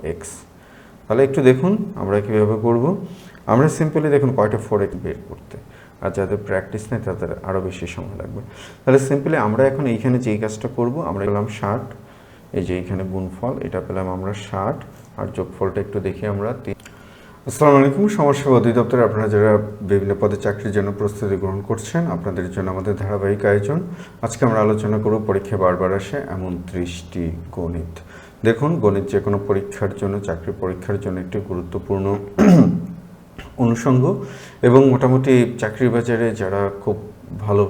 4x। তাহলে একটু দেখুন আমরা কীভাবে করব। আমরা সিম্পলি দেখুন কয়টা 4x বের করতে, আর যাদের প্র্যাকটিস নেই তাদের আরও বেশি সময় লাগবে। তাহলে সিম্পলি আমরা এখন এইখানে যেই কাজটা করব, আমরা পেলাম 60, এই যে এইখানে গুণফল এটা পেলাম আমরা 60, আর যোগফলটা একটু দেখি আমরা। আসসালামু আলাইকুম, সমাজসেবা অধিদপ্তরে আপনারা যারা বিভিন্ন পদে চাকরির জন্য প্রস্তুতি গ্রহণ করছেন, আপনাদের জন্য আমাদের ধারাবাহিক আয়োজন। আজকে আমরা আলোচনা করব পরীক্ষায় বারবার আসে এমন 30টি গণিত। দেখুন, গণিত যে কোনো পরীক্ষার জন্য, চাকরি পরীক্ষার জন্য একটি গুরুত্বপূর্ণ অনুষঙ্গ, এবং মোটামুটি চাকরির বাজারে যারা খুব ভালো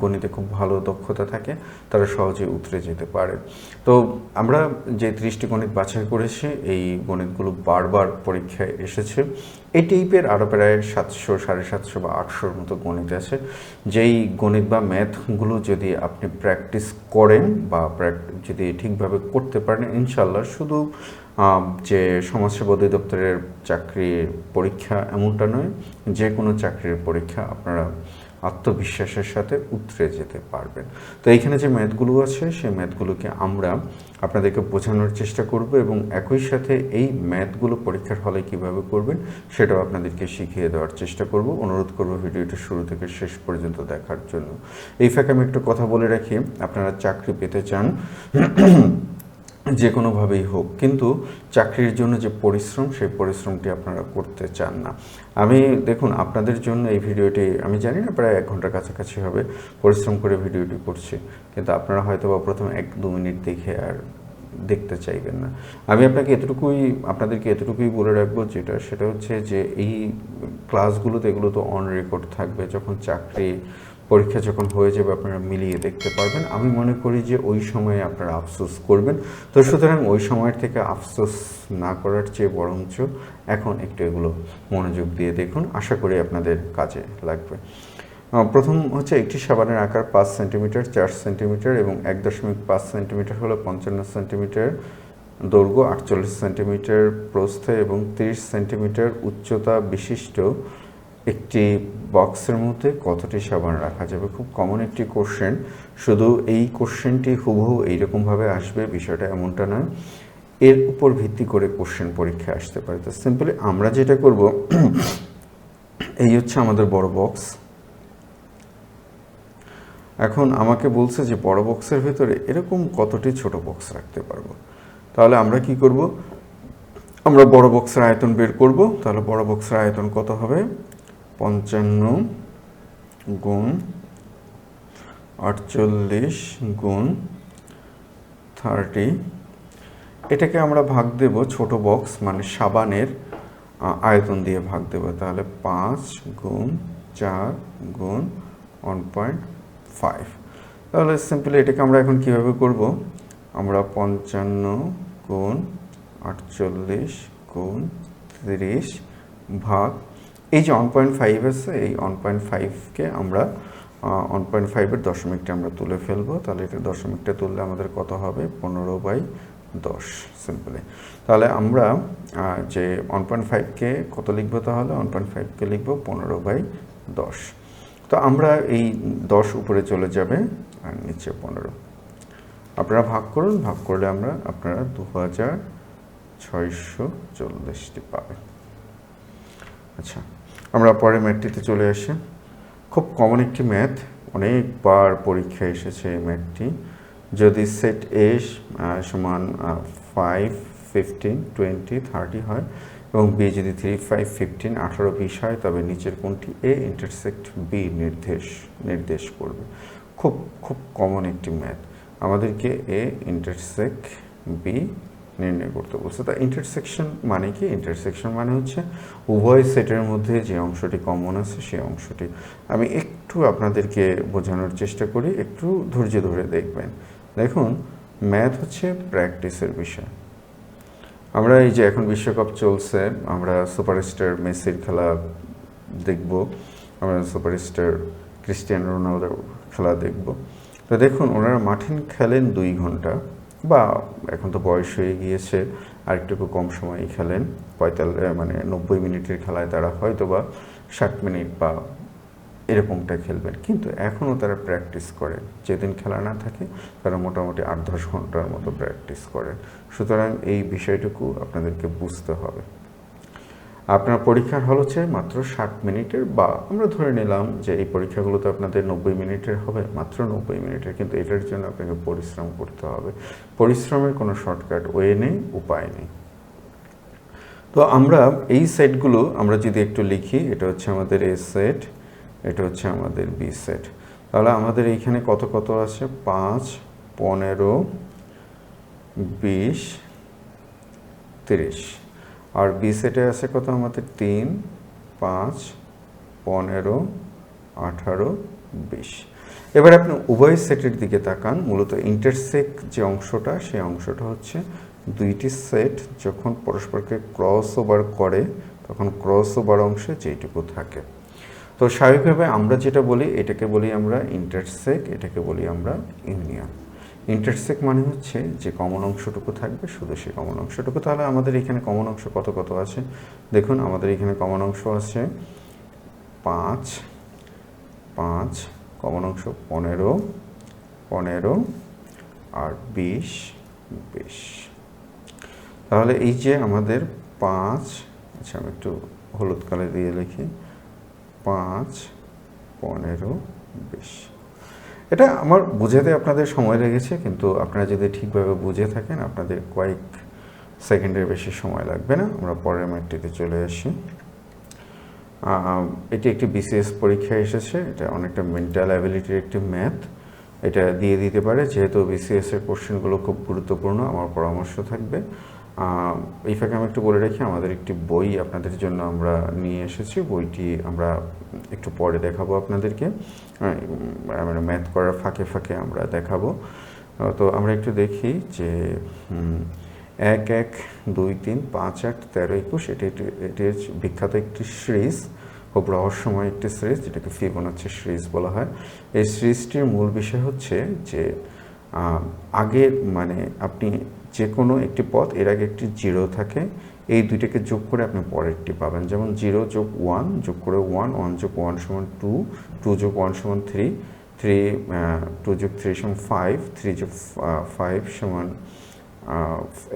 গণিতে খুব ভালো দক্ষতা থাকে তারা সহজে উতরে যেতে পারে। তো আমরা যে 30টি গণিত বাছাই করেছি, এই গণিতগুলো বারবার পরীক্ষায় এসেছে। এই টাইপের আরও প্রায় 700, 750 বা 800-র মতো গণিত আছে, যেই গণিত বা ম্যাথগুলো যদি আপনি প্র্যাকটিস করেন বা যদি ঠিকভাবে করতে পারেন, ইনশাল্লাহ শুধু যে সমাজসেবা অধিদপ্তরের চাকরির পরীক্ষা এমনটা নয়, যে কোনো চাকরির পরীক্ষা আপনারা আত্মবিশ্বাসের সাথে উতরে যেতে পারবেন। তো এইখানে যে ম্যাথগুলো আছে সেই ম্যাথগুলোকে আমরা আপনাদেরকে বোঝানোর চেষ্টা করব, এবং একই সাথে এই ম্যাথগুলো পরীক্ষার হলে কিভাবে করবেন সেটাও আপনাদেরকে শিখিয়ে দেওয়ার চেষ্টা করব। অনুরোধ করব ভিডিওটা শুরু থেকে শেষ পর্যন্ত দেখার জন্য। এই ফাঁকে আমি একটু কথা বলে রাখি, আপনারা চাকরি পেতে চান যে কোনোভাবেই হোক, কিন্তু চাকরির জন্য যে পরিশ্রম, সেই পরিশ্রমটি আপনারা করতে চান না। আমি দেখুন আপনাদের জন্য এই ভিডিওটি, আমি জানি না প্রায় 1 ঘন্টার কাছাকাছি হবে পরিশ্রম করে ভিডিওটি করছি, কিন্তু আপনারা হয়তো বা প্রথম 1-2 মিনিট দেখে আর দেখতে চাইবেন না। আমি আপনাদেরকে এতটুকুই বলে রাখবো, সেটা হচ্ছে যে এই ক্লাসগুলোতে এগুলো তো অন রেকর্ড থাকবে। যখন চাকরি পরীক্ষা যখন হয়ে যাবে আপনারা মিলিয়ে দেখতে পারবেন। আমি মনে করি যে ওই সময়ে আপনারা আফসোস করবেন। তো সুতরাং ওই সময়ের থেকে আফসোস না করার চেয়ে বরঞ্চ এখন একটু এগুলো মনোযোগ দিয়ে দেখুন, আশা করি আপনাদের কাজে লাগবে। প্রথম হচ্ছে, একটি সাবানের আকার 5 সেন্টিমিটার, 4 সেন্টিমিটার এবং 1.5 সেন্টিমিটার হলো 55 সেন্টিমিটার দৈর্ঘ্য, 48 সেন্টিমিটার প্রস্থে এবং 30 সেন্টিমিটার উচ্চতা বিশিষ্ট একটি বক্সের মধ্যে কতটি সাবান রাখা যাবে? খুব কমন একটি কোশ্চেন। শুধু এই কোশ্চেনটি হুবহু এইরকমভাবে আসবে বিষয়টা এমনটা নয়, এর উপর ভিত্তি করে কোশ্চেন পরীক্ষায় আসতে পারে। তো সিম্পলি আমরা যেটা করব, এই হচ্ছে আমাদের বড় বক্স। এখন আমাকে বলছে যে বড় বক্সের ভেতরে এরকম কতটি ছোট বক্স রাখতে পারবো। তাহলে আমরা কি করব, আমরা বড় বক্সের আয়তন বের করব। তাহলে বড় বক্সের আয়তন কত হবে? 55 গুণ 48 গুণ 30। এটাকে আমরা ভাগ দেব ছোট বক্স মানে সাবানের আয়তন দিয়ে ভাগ দেব। তাহলে 5 গুণ 4 গুণ 1.5। তাহলে সিম্পলি এটাকে আমরা এখন কিভাবে করব, আমরা 55 গুণ 48 গুণ 30 ভাগ, এই যে 1.5 আছে, এই 1.5কে আমরা 1.5-এর দশমিকটা আমরা তুলে ফেলবো। তাহলে এটা দশমিকটা তুললে আমাদের কত হবে? 15/10 সিম্পলি। তাহলে আমরা যে 1.5কে কত লিখবো, তাহলে 1.5কে লিখবো 15/10। তো আমরা এই 10 উপরে চলে যাবে আর নিচে 15। আপনারা ভাগ করুন, ভাগ করলে আপনারা 2640টি পাবেন। আচ্ছা, আমরা পরের ম্যাথটিতে চলে আসি। খুব কমন একটি ম্যাথ, অনেকবার পরীক্ষায় এসেছে এই ম্যাথটি। যদি সেট এ সমান 5, 15, 20, 30 হয় এবং বি যদি 3, 5, 15, 18, 20 হয়, তবে নিচের কোনটি এ ইন্টারসেক্ট বি নির্দেশ করবে। খুব খুব কমন একটি ম্যাথ। আমাদেরকে এ ইন্টারসেক্ট বি নির্ণয় করতে বলছে। তা ইন্টারসেকশন মানে কি? ইন্টারসেকশন মানে হচ্ছে উভয় সেটের মধ্যে যে অংশটি কমন আছে সেই অংশটি। আমি একটু আপনাদেরকে বোঝানোর চেষ্টা করি, একটু ধৈর্য ধরে দেখবেন। দেখুন, ম্যাথ হচ্ছে প্র্যাকটিসের বিষয়। আমরা এই যে এখন বিশ্বকাপ চলছে, আমরা সুপারস্টার মেসির খেলা দেখব, আমরা সুপারস্টার ক্রিস্টিয়ানো রোনালদোর খেলা দেখব। তো দেখুন, ওনারা মাঠে খেলেন 2 ঘন্টা, বা এখন তো বয়স হয়ে গিয়েছে আর একটু কম সময় খেলেন। 90 মিনিটের খেলায় তারা হয়তো বা 60 মিনিট বা এরকমটা খেলবেন, কিন্তু এখনও তারা প্র্যাকটিস করেন। যেদিন খেলা না থাকে তারা মোটামুটি 8-10 ঘন্টার মতো প্র্যাকটিস করেন। সুতরাং এই বিষয়টুকু আপনাদেরকে বুঝতে হবে। আপনার পরীক্ষার হল হচ্ছে মাত্র 60 মিনিটের, বা আমরা ধরে নিলাম যে এই পরীক্ষাগুলো তো আপনাদের 90 মিনিটের হবে, মাত্র 90 মিনিটের, কিন্তু এটার জন্য আপনাকে পরিশ্রম করতে হবে। পরিশ্রমের কোনো শর্টকাট ওয়ে নেই, উপায় নেই। তো আমরা এই সেটগুলো আমরা যদি একটু লিখি, এটা হচ্ছে আমাদের এ সেট, এটা হচ্ছে আমাদের বি সেট। তাহলে আমাদের এইখানে কত কত আছে? 5, 15, 20, 30। আর বি সেটে আছে কত আমাদের? 3, 5, 15, 18, 20। এবার আপনি উভয় সেটের দিকে তাকান। মূলত ইন্টারসেক যে অংশটা, সেই অংশটা হচ্ছে দুইটি সেট যখন পরস্পরকে ক্রস ওভার করে তখন ক্রস ওভার অংশে যেইটুকু থাকে। তো স্বাভাবিকভাবে আমরা যেটা বলি এটাকে বলি আমরা ইন্টারসেক, এটাকে বলি আমরা ইউনিয়ন। ইন্টারসেক মানে হচ্ছে যে কমন অংশটুকু থাকবে, শুধু সেই কমন অংশটুকু। তাহলে আমাদের এখানে কমন অংশ কত কত আছে দেখুন। আমাদের এখানে কমন অংশ আছে 5, কমন অংশ 15, আর 20। তাহলে এই যে আমাদের 5, আচ্ছা আমি একটু হলুদ কালার দিয়ে লিখি, 5, 15, 20। এটা আমার বুঝাতে আপনাদের সময় লেগেছে, কিন্তু আপনারা যদি ঠিকভাবে বুঝে থাকেন আপনাদের কয়েক সেকেন্ডের বেশি সময় লাগবে না। আমরা পরের ম্যাথটিতে চলে আসি। এটি একটি বিসিএস পরীক্ষায় এসেছে, এটা অনেকটা মেন্টাল অ্যাবিলিটির একটি ম্যাথ। এটা দিয়ে দিতে পারে, যেহেতু বিসিএসের কোশ্চেনগুলো খুব গুরুত্বপূর্ণ, আমার পরামর্শ থাকবে। এই ফাঁকে আমি একটু বলে রাখি, আমাদের একটি বই আপনাদের জন্য আমরা নিয়ে এসেছি। বইটি আমরা একটু পরে দেখাবো আপনাদেরকে, মানে ম্যাথ করার ফাঁকে ফাঁকে আমরা দেখাবো। তো আমরা একটু দেখি যে 1, 1, 2, 3, 5, 8, 13, 21 এটি বিখ্যাত একটি সিরিজ, খুব রহস্যময় একটি সিরিজ, যেটাকে ফিবোনাচ্চি সিরিজ বলা হয়। এই সিরিজটির মূল বিষয় হচ্ছে যে আগে মানে আপনি যে কোনো একটি পদ এর আগে একটি 0 থাকে, এই দুইটাকে যোগ করে আপনি পরেরটি পাবেন। যেমন 0 যোগ 1 যোগ করে 1, 1 যোগ 1 সমান 2, 2 যোগ 1 সমান 3, 2 যোগ 3 সমান 5, 3 যোগ 5 সমান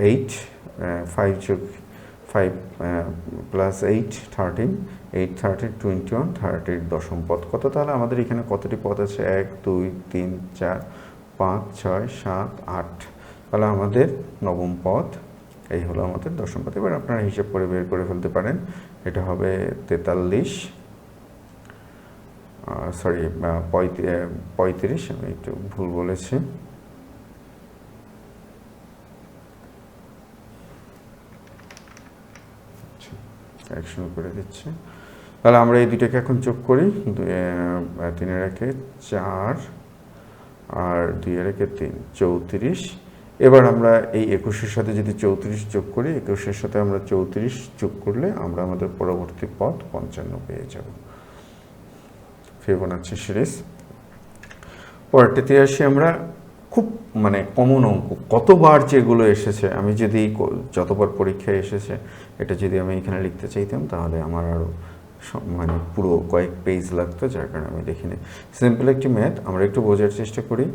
8, 5 যোগ 5 প্লাস 8, 13, 8, 13, 21, 30 দশম পদ কত? তাহলে আমাদের এখানে কতটি পদ আছে? 1, 2, 3, 4, 5, 6, 7, 8। তাহলে আমাদের নবম পদ, এই হলো আমাদের দশম পদ। এবার আপনারা হিসাব করে বের করে ফেলতে পারেন। এটা হবে 43, সরি 35, আমি একটু ভুল বলেছি। কারেকশন করে দিচ্ছি। তাহলে আমরা এই দুইটাকে এখন যোগ করি। 3 এর একে 4 আর 2 এর একে 3, 34। এবার আমরা এই 21-এর সাথে যদি 34 যোগ করি, 21-এর সাথে আমরা 34 যোগ করলে আমরা আমাদের পরবর্তী পদ 55 পেয়ে যাব। Fibonacci series. পরেরটিতে আসি আমরা। খুব মানে কমন অঙ্ক, কতবার যেগুলো এসেছে, আমি যদি যতবার পরীক্ষায় এসেছে এটা যদি আমি এখানে লিখতে চাইতাম তাহলে আমার আরও মানে পুরো কয়েক পেজ লাগতো, যার কারণে আমি দেখিনি। সিম্পল একটি ম্যাথ, আমরা একটু বোঝার চেষ্টা করি।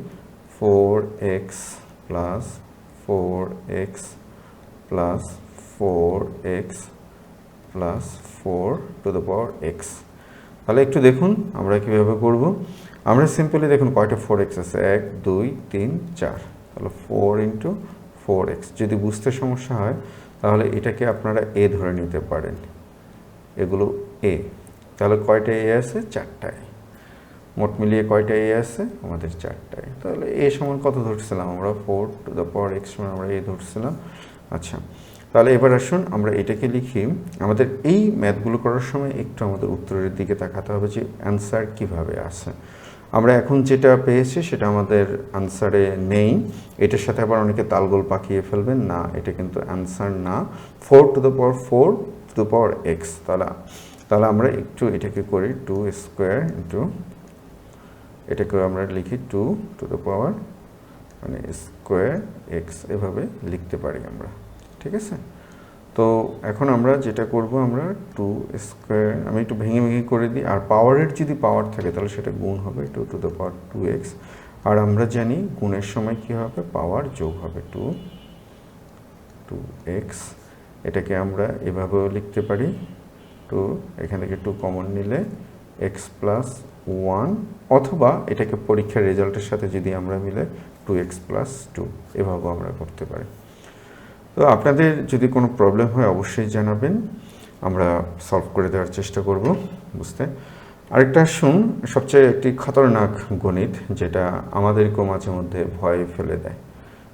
4x plus 4x plus 4x plus 4 to the power x। তাহলে একটু দেখুন আমরা কীভাবে করব। আমরা সিম্পলি দেখুন কয়টা 4x আছে, 1, 2, 3, 4। তাহলে 4 ইন্টু 4x। যদি বুঝতে সমস্যা হয় তাহলে এটাকে আপনারা a ধরে নিতে পারেন, এগুলো a। তাহলে কয়টা a আছে? 4টায়। মোট মিলিয়ে কয়টা a আছে? আমাদের 4টায়। তাহলে a সমান কত ধরছিলাম আমরা? 4 টু দ্য পাওয়ার x সমান আমরা a ধরছিলাম। আচ্ছা, তাহলে এবার আসুন আমরা এটাকে লিখি। আমাদের এই ম্যাথগুলো করার সময় একটু আমাদের উত্তরের দিকে তাকাতে হবে যে অ্যান্সার কিভাবে আসে। আমরা এখন যেটা পেয়েছি সেটা আমাদের আনসারে নেই। এটার সাথে আবার অনেকে তালগোল পাকিয়ে ফেলবেন, না এটা কিন্তু অ্যান্সার না। 4 to the power 4 to the power x. তাহলে আমরা একটু এটাকে করি 2 স্কোয়ার ইন্টু, এটাকে আমরা লিখি 2 টু দ্য পাওয়ার মানে স্কোয়ার এক্স, এভাবে লিখতে পারি আমরা। ঠিক আছে? তো এখন আমরা যেটা করব, আমরা 2 স্কোয়ার, আমি একটু ভেঙে ভেঙে করে দিই। আর পাওয়ারের যদি পাওয়ার থাকে তাহলে সেটা গুণ হবে 2 টু দ্য পাওয়ার 2x। আর আমরা জানি গুণের সময় কি হবে, পাওয়ার যোগ হবে 2x। এটাকে আমরা এভাবেও লিখতে পারি, 2 এখান থেকে 2 কমন নিলে x প্লাস 1, অথবা এটাকে পরীক্ষার রেজাল্টের সাথে যদি আমরা মিলে 2x প্লাস 2, এভাবেও আমরা করতে পারি। তো আপনাদের যদি কোনো প্রবলেম হয় অবশ্যই জানাবেন, আমরা সলভ করে দেওয়ার চেষ্টা করব বুঝতে। আরেকটা আসুন, সবচেয়ে একটি খতরনাক গণিত, যেটা আমাদেরকেও মাঝে মধ্যে ভয় ফেলে দেয়,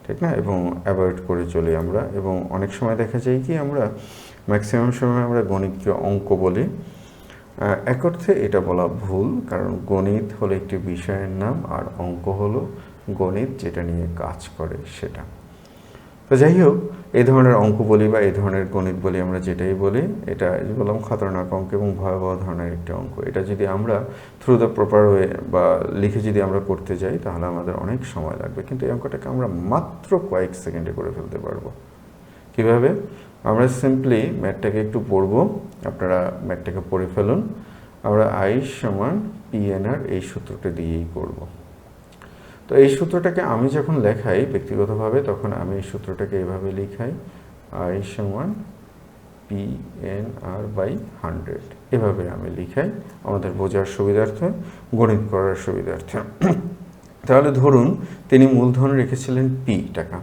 ঠিক না, এবং অ্যাভয়েড করে চলি আমরা। এবং অনেক সময় দেখা যায় কি, আমরা ম্যাক্সিমাম সময় আমরা গণিতকে অঙ্ক বলি। এক অর্থে এটা বলা ভুল, কারণ গণিত হলো একটি বিষয়ের নাম, আর অঙ্ক হলো গণিত যেটা নিয়ে কাজ করে সেটা। তো যাই হোক, এই ধরনের অঙ্ক বলি বা এই ধরনের গণিত বলি, আমরা যেটাই বলি, এটা বললাম খতরনাক অঙ্ক এবং ভয়াবহ ধরনের একটা অঙ্ক। এটা যদি আমরা থ্রু দ্য প্রপার ওয়ে বা লিখে যদি আমরা করতে যাই তাহলে আমাদের অনেক সময় লাগবে, কিন্তু এই অঙ্কটাকে আমরা মাত্র কয়েক সেকেন্ডে করে ফেলতে পারবো। কিভাবে? আমরা সিম্পলি ম্যাথটাকে একটু পড়বো, আপনারা ম্যাথটাকে পড়ে ফেলুন। আমরা I সমান PNR এই সূত্রটা দিয়েই করব। তো এই সূত্রটাকে আমি যখন লেখাই ব্যক্তিগতভাবে, তখন আমি এই সূত্রটাকে এইভাবে লিখাই, I সমান PNR/100, এভাবে আমি লিখাই আমাদের বোঝার সুবিধার্থে, গণিত করার সুবিধার্থে। তাহলে ধরুন তিনি মূলধন রেখেছিলেন P টাকা,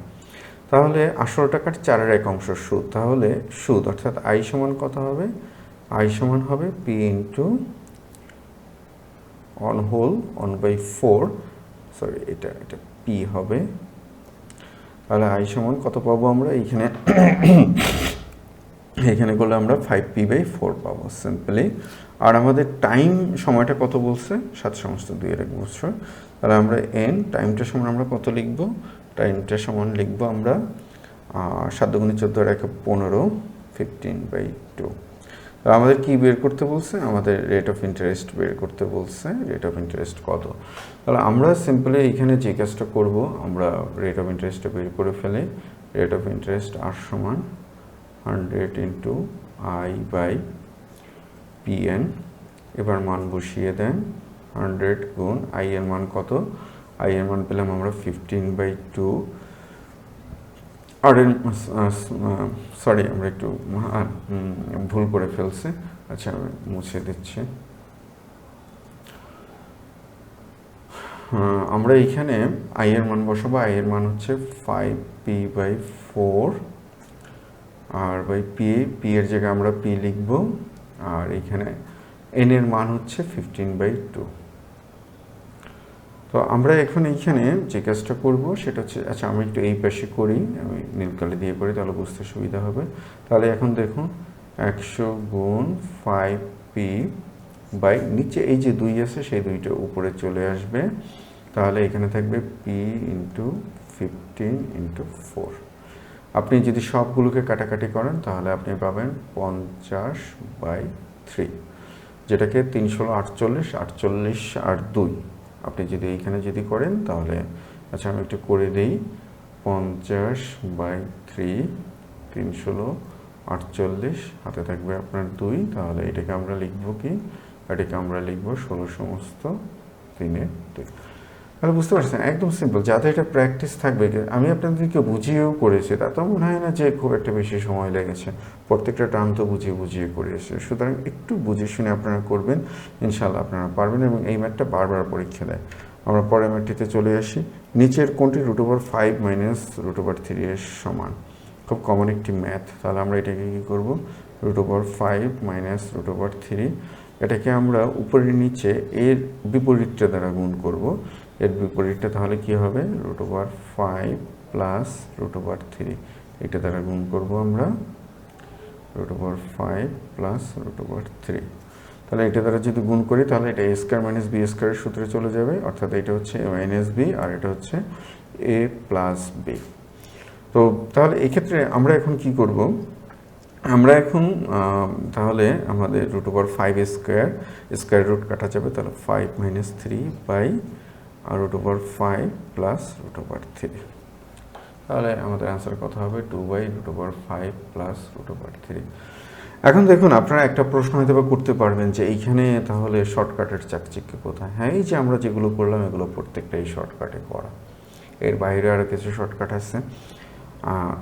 তাহলে 18 টাকার 4/1 অংশ সুদ, তাহলে সুদ অর্থাৎ I সমান কত হবে? I সমান হবে P ইন্টু 1/4, সরি এটা P হবে। তাহলে I সমান কত পাবো আমরা এখানে করলে আমরা 5P/4 পাবো সিম্পলি। আর আমাদের টাইম সময়টা কত বলছে? 7/2 বছর। তাহলে আমরা n টাইমটা সমান আমরা কত লিখবো? টাইমটা সমান লিখবো আমরা 7 × 14 = 15, 15/2। আমাদের কি বের করতে বলছে? আমাদের রেট অফ ইন্টারেস্ট বের করতে বলছে। রেট অফ ইন্টারেস্ট কত? তাহলে আমরা সিম্পলি এখানে যে কাজটা করব, আমরা রেট অফ ইন্টারেস্টটা বের করে ফেলে। রেট অফ ইন্টারেস্ট R সমান 100 × I/PN। এবার মান বসিয়ে দেন, 100 গুণ I এর মান কত? I এর মান পেলাম আমরা 15/2। আর সরি, আমরা একটু ভুল করে ফেলছি, আচ্ছা আমি মুছে দিচ্ছি। আমরা এইখানে I এর মান বসাবো। I এর মান হচ্ছে 5P/4 আর P এর জায়গায় আমরা P লিখব, আর এখানে N এর মান হচ্ছে 15/2। তো আমরা এখন এইখানে যে কাজটা করব সেটা হচ্ছে, আচ্ছা আমি একটু এই পাশে করি, আমি নীলকালি দিয়ে করি তাহলে বুঝতে সুবিধা হবে। তাহলে এখন দেখুন 100 গুণ 5P বাই নিচে এই যে 2 আছে সেই 2টা উপরে চলে আসবে, তাহলে এখানে থাকবে P ইন্টু 15 × 4। আপনি যদি সবগুলোকে কাটাকাটি করেন তাহলে আপনি পাবেন 50/3, যেটাকে 348, 48 আর 2 আপনি যদি এইখানে যদি করেন তাহলে, আচ্ছা আমি একটু করে দিই, 50/3, 348, হাতে থাকবে আপনার 2, তাহলে এটাকে আমরা লিখব কি? এটাকে আমরা লিখব 16/3/2। তাহলে বুঝতে পারছেন, একদম সিম্পল। যাতে এটা প্র্যাকটিস থাকবে, আমি আপনাদেরকে বুঝিয়েও করেছি, তা তো মনে হয় না যে খুব একটা বেশি সময় লেগেছে, প্রত্যেকটা টার্ম তো বুঝিয়ে করেছে। সুতরাং একটু বুঝে শুনে আপনারা করবেন, ইনশাল্লাহ আপনারা পারবেন। এবং এই ম্যাথটা বারবার পরীক্ষা দেয়। আমরা পরের ম্যাথটিতে চলে আসি। নিচের কোনটি √5 - √3 এর সমান? খুব কমন একটি ম্যাথ। তাহলে আমরা এটাকে কী করব? √5 - √3, এটাকে আমরা উপরের নিচে এর বিপরীতটা দ্বারা গুণ করব। এর বিপরীতটা তাহলে কি হবে? √5 প্লাস √3, এটা দ্বারা গুণ করব আমরা, √5 প্লাস √3। তাহলে এটা দ্বারা যদি গুণ করি তাহলে এটা a² - b² এর সূত্রে চলে যাবে, অর্থাৎ এটা হচ্ছে a - b আর এটা হচ্ছে a + b। তো তাহলে এই ক্ষেত্রে আমরা এখন কি করব? আমরা এখন তাহলে আমাদের √5² স্কয়ার রুট কাটা যাবে, তাহলে 5 - 3 বাই √5 প্লাস √3। তাহলে আমাদের অ্যান্সার কত হবে 2/√5 প্লাস √3। এখন দেখুন, আপনারা একটা প্রশ্ন হয়তো বা করতে পারবেন যে এইখানে তাহলে শর্টকাটের চাকচিক্য কোথায়? হ্যাঁ, এই যে আমরা যেগুলো করলাম এগুলো প্রত্যেকটাই শর্টকাটে করা, এর বাইরে আরও কিছু শর্টকাট আছে।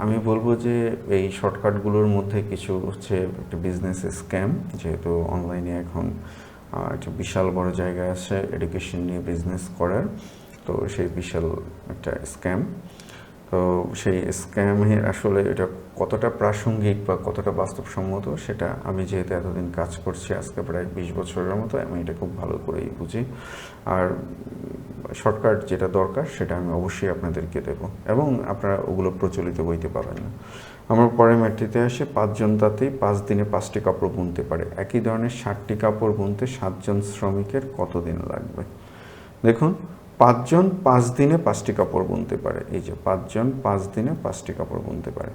আমি বলবো যে এই শর্টকাটগুলোর মধ্যে কিছু হচ্ছে একটা বিজনেস স্ক্যাম, যেহেতু অনলাইনে এখন একটা বিশাল বড় জায়গা আছে এডুকেশন নিয়ে বিজনেস করার, তো সেই বিশাল একটা স্ক্যাম। তো সেই স্ক্যামের আসলে এটা কতটা প্রাসঙ্গিক বা কতটা বাস্তবসম্মত সেটা আমি যেহেতু এতদিন কাজ করছি, আজকে প্রায় 20 বছরের মতো, আমি এটা খুব ভালো করেই বুঝি। আর শর্টকাট যেটা দরকার সেটা আমি অবশ্যই আপনাদেরকে দেবো, এবং আপনারা ওগুলো প্রচলিত বইতে পাবেন না। আমার পরের ম্যাটটিতে আসে 5 জন তাঁতি 5 দিনে 5টি কাপড় বুনতে পারে, একই ধরনের 60টি কাপড় বুনতে 7 জন শ্রমিকের কত দিন লাগবে? দেখুন, 5 জন 5 দিনে 5টি কাপড় বুনতে পারে, এই যে 5 জন 5 দিনে 5টি কাপড় বুনতে পারে,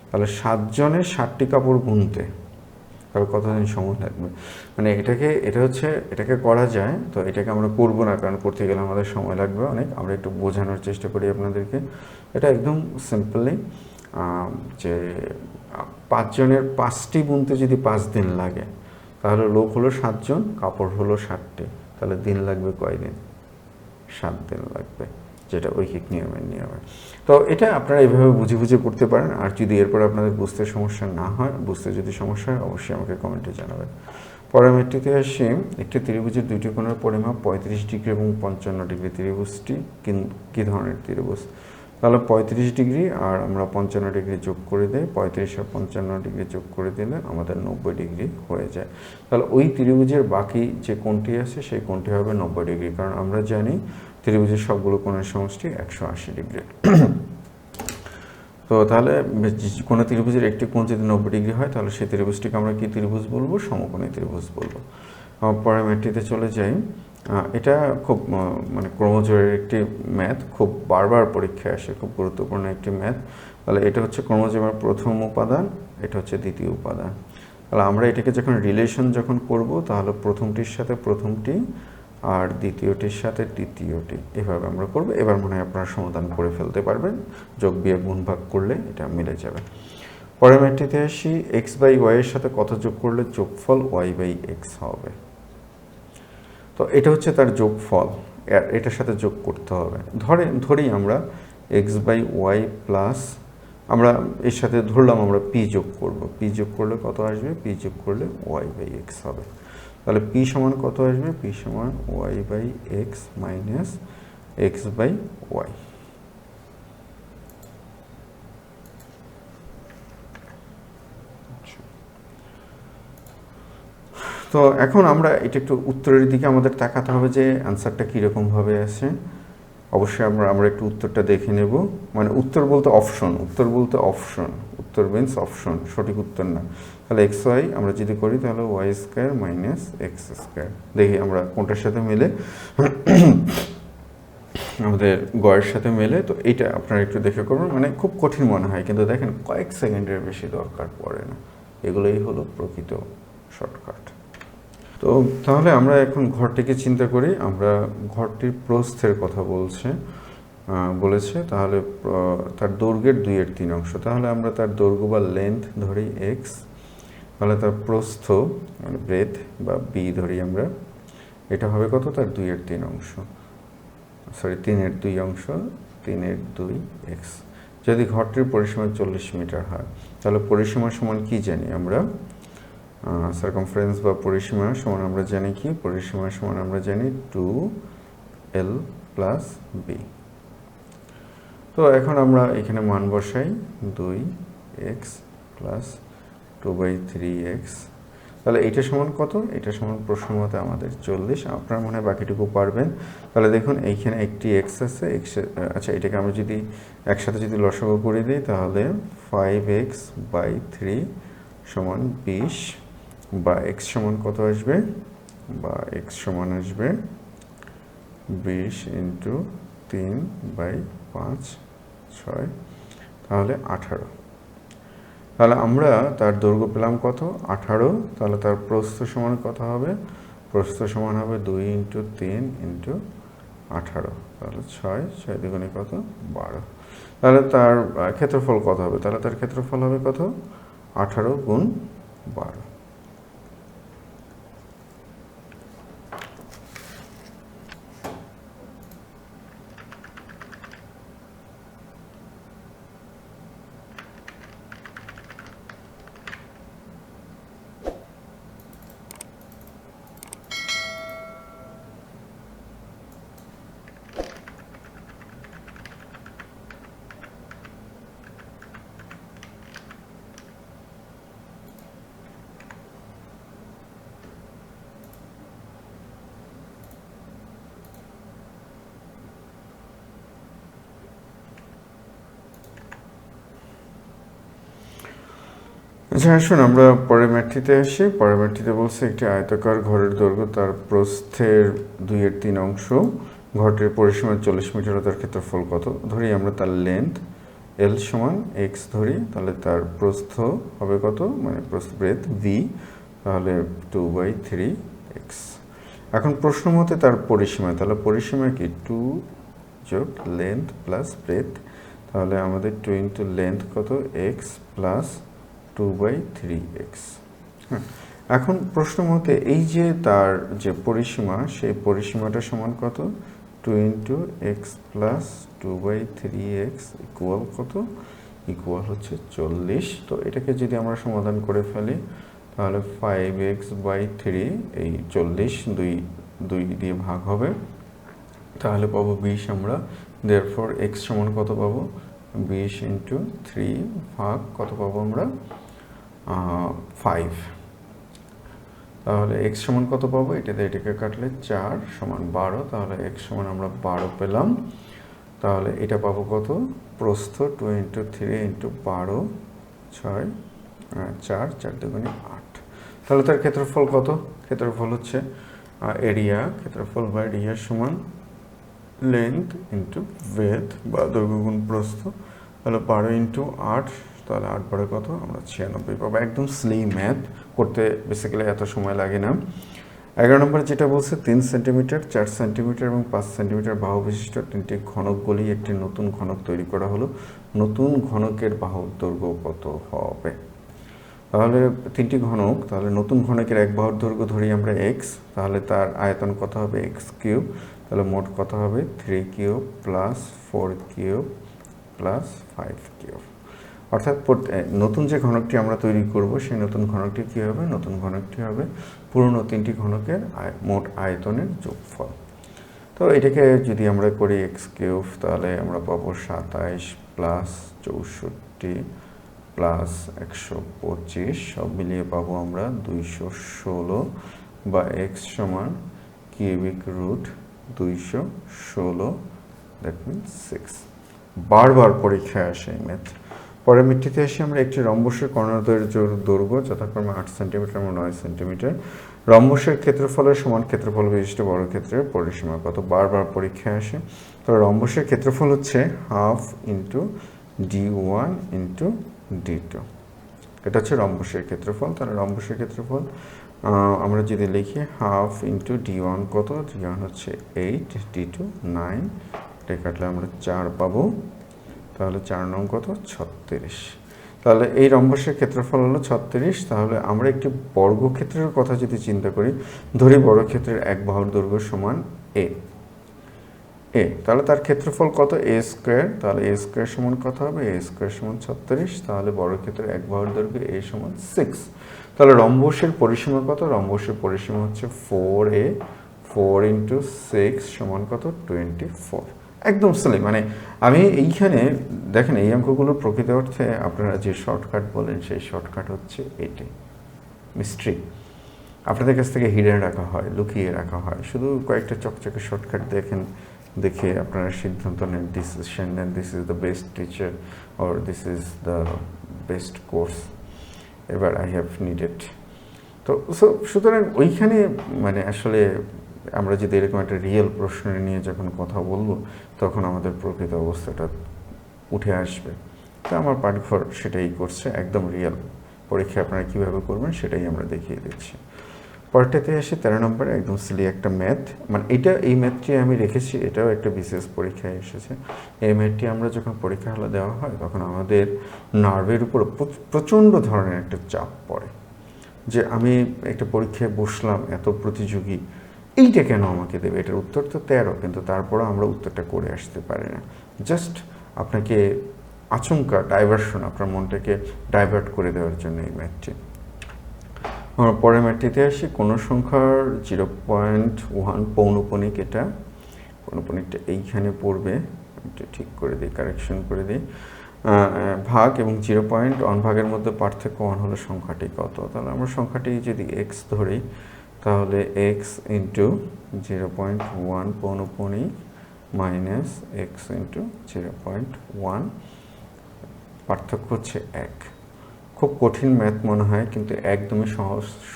তাহলে 7 জনের 60টি কাপড় বুনতে তাহলে কতদিন সময় লাগবে? মানে এটাকে করা যায়, তো এটাকে আমরা করবো না, কারণ করতে গেলে আমাদের সময় লাগবে অনেক। আমরা একটু বোঝানোর চেষ্টা করি আপনাদেরকে। এটা একদম সিম্পলি যে 5 জনের 5টি বুনতে যদি 5 দিন লাগে, তাহলে লোক হলো 7 জন, কাপড় হলো 60টি, তাহলে দিন লাগবে কয়দিন? 7 দিন লাগবে, যেটা ঐকিক নিয়মে। তো এটা আপনারা এইভাবে বুঝে বুঝে করতে পারেন। আর যদি এরপর আপনাদের বুঝতে সমস্যা না হয়, বুঝতে যদি সমস্যা হয়, অবশ্যই আমাকে কমেন্টে জানাবেন। পরের ম্যাটটিতে আসি, একটি ত্রিভুজের দুইটি কোণের পরিমাপ 35 ডিগ্রি এবং 55 ডিগ্রি। ত্রিভুজটি কী ধরনের ত্রিভুজ? তাহলে 35 ডিগ্রি আর আমরা 55 ডিগ্রি যোগ করে দিই, 35 আর 55 ডিগ্রি যোগ করে দিলে আমাদের 90 ডিগ্রি হয়ে যায়। তাহলে ওই ত্রিভুজের বাকি যে কোণটি আছে সেই কোণটি হবে 90 ডিগ্রি, কারণ আমরা জানি ত্রিভুজের সবগুলো কোণের সমষ্টি 180 ডিগ্রি। তো তাহলে কোনো ত্রিভুজের একটি কোণ যদি 90 ডিগ্রি হয়, তাহলে সেই ত্রিভুজটিকে আমরা কি ত্রিভুজ বলবো? সমকোণী ত্রিভুজ বলবো। পরের ম্যাটটিতে চলে যাই। এটা খুব মানে ক্রমজোড়ের একটি ম্যাথ, খুব বারবার পরীক্ষায় আসে, খুব গুরুত্বপূর্ণ একটি ম্যাথ। তাহলে এটা হচ্ছে ক্রমজোড়ের প্রথম উপাদান, এটা হচ্ছে দ্বিতীয় উপাদান। তাহলে আমরা এটাকে যখন রিলেশন করব, তাহলে প্রথমটির সাথে প্রথমটি আর দ্বিতীয়টির সাথে তৃতীয়টি, এভাবে আমরা করব। এবার মনে হয় আপনারা সমাধান করে ফেলতে পারবেন, যোগ বিয়োগ গুণ ভাগ করলে এটা মিলে যাবে। পরের ম্যাটটিতে আসি, x/y এর সাথে কত যোগ করলে যোগফল y/x হবে? তো এটা হচ্ছে তার যোগফল, এটার সাথে যোগ করতে হবে। ধরি আমরা x/y প্লাস, আমরা এর সাথে ধরলাম আমরা p যোগ করব। p যোগ করলে কত আসবে? p যোগ করলে y/x হবে। তাহলে p সমান কত আসবে? p সমান y/x মাইনাস x/y। তো এখন আমরা এটা একটু উত্তরের দিকে আমাদের তাকাতে হবে যে অ্যান্সারটা কীরকমভাবে আসে। অবশ্যই আমরা একটু উত্তরটা দেখে নেব। মানে উত্তর বলতে অপশন, উত্তর মিনস অপশন, সঠিক উত্তর না। তাহলে xy আমরা যদি করি তাহলে y² মাইনাস x²। দেখি আমরা কোনটার সাথে মেলে, আমাদের গয়ের সাথে মেলে। তো এইটা আপনারা একটু দেখে করবেন, মানে খুব কঠিন মনে হয়, কিন্তু দেখেন কয়েক সেকেন্ডের বেশি দরকার পড়ে না। এগুলোই হলো প্রকৃত শর্টকাট। তো তাহলে আমরা এখন ঘরটিকে চিন্তা করি। আমরা ঘরটির প্রস্থের কথা বলেছে, তাহলে তার দৈর্ঘ্যের 2/3 অংশ। তাহলে আমরা তার দৈর্ঘ্য বা লেন্থ ধরি x, তাহলে তার প্রস্থ মানে ব্রেথ বা b ধরি আমরা, এটা হবে কত? তার 2/3 অংশ, সরি 3/2 অংশ, 3/2x। যদি ঘরটির পরিসীমা 40 মিটার হয়, তাহলে পরিসীমা সমান কি জানি আমরা? সার্কামফারেন্স বা পরিসীমা সমান আমরা জানি কি? পরিসীমা সমান আমরা জানি 2l প্লাস b। তো এখন আমরা এখানে মান বসাই, 2x প্লাস 2/3x। তাহলে এটা সমান কত? এটা সমান প্রশ্ন মতে আমাদের 40। আপনারা মনে হয় বাকিটুকু পারবেন। তাহলে দেখুন এইখানে একটি x আছে, আচ্ছা এটাকে আমরা যদি একসাথে যদি লসাগু করে দিই, তাহলে 5x/3 সমান 20, বা x সমান কত আসবে? বা x সমান আসবে 20 × 3/5 6, তাহলে 18। তাহলে আমরা তার দৈর্ঘ্য পেলাম কত? 18। তাহলে তার প্রস্থ সমান কত হবে? প্রস্থ সমান হবে 2 × 3 × 18, তাহলে 6 2 কত? 12। তাহলে তার ক্ষেত্রফল কত হবে? তাহলে তার ক্ষেত্রফল হবে কত? 18 গুণ 12। আচ্ছা, আসুন আমরা পরের ম্যাথটিতে আসি। পরের ম্যাথটিতে বলছে একটি আয়তাকার ঘরের দৈর্ঘ্য তার প্রস্থের 2/3 অংশ, ঘরটির পরিসীমা 40 মিটার ও তার ক্ষেত্রফল কত? ধরি আমরা তার লেন্থ এল সমান এক্স ধরি, তাহলে তার প্রস্থ হবে কত? মানে প্রস্থ ব্রেথ ভি, তাহলে 2/3 এক্স। এখন প্রশ্ন মতে তার পরিসীমা, তাহলে পরিসীমা কি? 2 যোগ লেন্থ প্লাস ব্রেথ, তাহলে আমাদের 2 ইন্টু লেন্থ কত? X plus 2/3x। হ্যাঁ, এখন প্রশ্ন মতে এই যে তার যে পরিসীমা, সেই পরিসীমাটা সমান কত? 2 into x plus 2/3x equal কত? ইকুয়াল হচ্ছে 40। তো এটাকে যদি আমরা সমাধান করে ফেলি, তাহলে 5x/3, এই 40 দুই দিয়ে ভাগ হবে, তাহলে পাবো 20 আমরা। দেয়ারফর x সমান কত পাবো? 20 ইন্টু 3 ভাগ কত পাবো আমরা? 5। তাহলে x সমান কত পাবো? এটাকে কাটলে 4 সমান 12, তাহলে x সমান আমরা 12 পেলাম। তাহলে এটা পাবো কত? প্রস্থ 2 ইন্টু 3 ইন্টু 12, 6, 4, 4 দুগুণে 8। তাহলে তার ক্ষেত্রফল কত? ক্ষেত্রফল হচ্ছে এরিয়া, ক্ষেত্রফল বা এরিয়া সমান লেন্থ ইন্টু ব্রেথ বা দৈর্ঘ্য গুণ প্রস্থ, তাহলে 12 ইন্টু 8, তাহলে 8 বারে কত? আমরা 96 পাবো। একদম স্লিম ম্যাথ করতে বেসিক্যালি এত সময় লাগে না। 11 নম্বর যেটা বলছে 3 সেন্টিমিটার, 4 সেন্টিমিটার এবং 5 সেন্টিমিটার বাহু বিশিষ্ট 3টি ঘনক বলি একটি নতুন ঘনক তৈরি করা হলো, নতুন ঘনকের বাহুর দৈর্ঘ্য কত হবে? তাহলে 3টি ঘনক, তাহলে নতুন ঘনকের এক বাহুর দৈর্ঘ্য ধরি আমরা এক্স, তাহলে তার আয়তন কত হবে? এক্স কিউব, তাহলে মোট কত হবে? 3 cube plus 4 cube plus 5 cube. অর্থাৎ নতুন যে ঘনকটি আমরা তৈরি করব, সেই নতুন ঘনকটি কী হবে? নতুন ঘনকটি হবে পুরনো 3টি ঘনকের মোট আয়তনের যোগফল। তো এটাকে যদি আমরা করি এক্স কিউব, তাহলে আমরা পাবো 27 প্লাস 64 প্লাস 125, সব মিলিয়ে পাবো আমরা 216, বা এক্স সমান কিউবিক রুট 216, দ্যাট মিনস 6। বারবার পরীক্ষায় আসে এই ম্যাথ। পরের মিটটিতে এসে আমরা একটি রম্বসের কর্ণদ্বয়ের দৈর্ঘ্য যথাক্রমে 8 সেন্টিমিটার এবং 9 সেন্টিমিটার, রম্বসের ক্ষেত্রফলের সমান ক্ষেত্রফল বিশিষ্ট বর্গক্ষেত্রের পরিসীমা কত? বারবার পরীক্ষায় আসে। তো রম্বসের ক্ষেত্রফল হচ্ছে half into d1 into d2, এটা হচ্ছে রম্বসের ক্ষেত্রফল। তাহলে রম্বসের ক্ষেত্রফল আমরা যদি লিখি হাফ ইন্টু d1 কত? d1 হচ্ছে 8, d2 9, এটা কাটলে আমরা 4 পাবো, তাহলে 4 নং কত? 36। তাহলে এই রম্বসের ক্ষেত্রফল হলো 36। তাহলে আমরা একটি বর্গক্ষেত্রের কথা যদি চিন্তা করি, ধরি বর্গক্ষেত্রের এক বাহুর দৈর্ঘ্য সমান এ, তাহলে তার ক্ষেত্রফল কত? এ স্কোয়ার, তাহলে এ স্কোয়ার সমান কত হবে? এ স্কোয়ার সমান 36, তাহলে বর্গক্ষেত্রের এক বাহুর দৈর্ঘ্য এ সমান 6। তাহলে রম্বসের পরিসীমা কত? রম্বসের পরিসীমা হচ্ছে 4a, 4 ইন্টু 6 সমান কত? 24। একদম সিলি, মানে আমি এইখানে দেখেন এই অঙ্কগুলোর প্রকৃত অর্থে আপনারা যে শর্টকাট বলেন, সেই শর্টকাট হচ্ছে এটাই। মিস্ট্রি আপনাদের কাছ থেকে হিডেন রাখা হয়, লুকিয়ে রাখা হয়, শুধু কয়েকটা চকচকে শর্টকাট দেখে আপনারা সিদ্ধান্ত নেন, ডিসিশন নেন, this is the best teacher or this is the best course এবার আই হ্যাভ নিডেড। তো সুতরাং ওইখানে মানে আসলে আমরা যদি এরকম একটা রিয়েল প্রশ্ন নিয়ে যখন কথা বলবো, তখন আমাদের প্রকৃত অবস্থাটা উঠে আসবে। তো আমার পাঠঘর সেটাই করছে, একদম রিয়েল। পরীক্ষা আপনারা কীভাবে করবেন সেটাই আমরা দেখিয়ে দিচ্ছি। পরেরটাতে আসি 13 নম্বরে, একদম সিলি একটা ম্যাথ, মানে এই ম্যাথটি আমি রেখেছি, এটাও একটা বিশেষ পরীক্ষায় এসেছে। এই ম্যাথটি আমরা যখন পরীক্ষা হলে দেওয়া হয় তখন আমাদের নার্ভের উপর প্রচণ্ড ধরনের একটা চাপ পড়ে, যে আমি একটা পরীক্ষায় বসলাম, এত প্রতিযোগী, এইটা কেন আমাকে দেবে, এটার উত্তর তো 13, কিন্তু তারপরও আমরা উত্তরটা করে আসতে পারি না। জাস্ট আপনাকে আচমকা ডাইভার্সন, আপনার মনটাকে ডাইভার্ট করে দেওয়ার জন্য এই ম্যাথটি। আমরা পরের ম্যাথটিতে আসি। কোনো সংখ্যার 0.1 পৌনপণিক, এটা পৌনপণিকটা এইখানে পড়বে, এটা ঠিক করে দিই, কারেকশন করে দিই, ভাগ এবং 0.1 ভাগের মধ্যে পার্থক্য 1 হলে সংখ্যাটি কত। তাহলে আমরা সংখ্যাটি যদি এক্স ধরি, তাহলে এক্স ইন্টু 0.1 পৌনপণিক মাইনাস এক্স ইন্টু 0.1, পার্থক্য হচ্ছে 1। খুব কঠিন ম্যাথ মনে হয়, কিন্তু একদমই